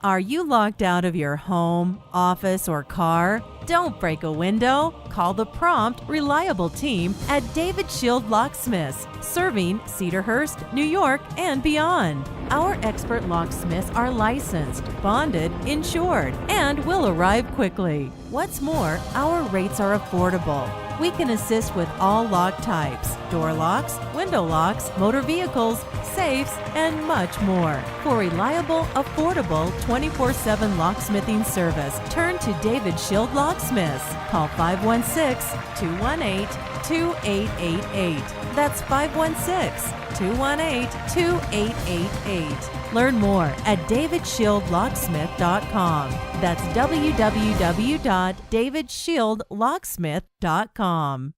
Are you locked out of your home, office, or car? Don't break a window. Call the prompt, reliable team at David Shield Locksmiths, serving Cedarhurst, New York, and beyond. Our expert locksmiths are licensed, bonded, insured, and will arrive quickly. What's more, our rates are affordable. We can assist with all lock types, door locks, window locks, motor vehicles, safes, and much more. For reliable, affordable, 24/7 locksmithing service, turn to David Shield Locksmiths. Call 516-218-2888. That's 516-218-2888. Learn more at davidshieldlocksmith.com. That's www.davidshieldlocksmith.com.